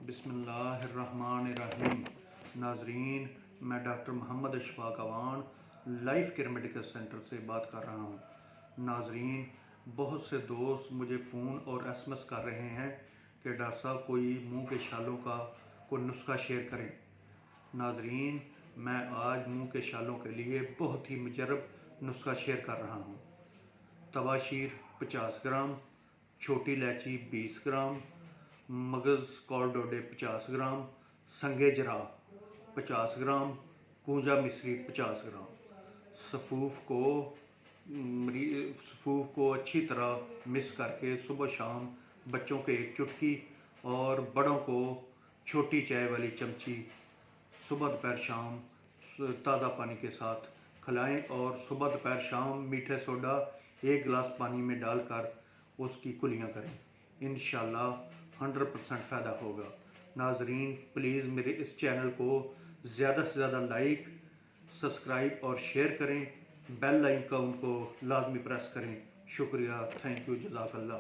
बिस्मिल्लाहिर्रहमानिर्रहीम। नाजरीन, मैं doctor Mohammad Ashfaq Awan Life Care Medical Centre से बात कर रहा हूँ। नाजरीन, बहुत से दोस्त मुझे फ़ोन और SMS कर रहे हैं कि डॉक्टर साहब कोई मुंह के छालों का कोई नुस्खा शेयर करें। नाजरीन, मैं आज मुंह के छालों के लिए बहुत ही मुजरब नुस्खा शेयर कर रहा हूँ। तवाशीर 50 ग्राम, छोटी इलायची 20 ग्राम, मगज़ कॉलडोडे 50 ग्राम, संगे जरा 50 ग्राम, कूंजा मिश्री 50 ग्राम। सफ़ूफ को अच्छी तरह मिक्स करके सुबह शाम बच्चों को एक चुटकी और बड़ों को छोटी चाय वाली चमची सुबह दोपहर शाम ताज़ा पानी के साथ खिलाएं और सुबह दोपहर शाम मीठे सोडा 1 गिलास पानी में डालकर उसकी कुलियाँ करें। इंशाल्लाह 100% फ़ायदा होगा। नाजरीन, प्लीज़ मेरे इस चैनल को ज़्यादा से ज़्यादा लाइक, सब्सक्राइब और शेयर करें। बेल आइकन को लाजमी प्रेस करें। शुक्रिया, थैंक यू, जज़ाकल्लाह।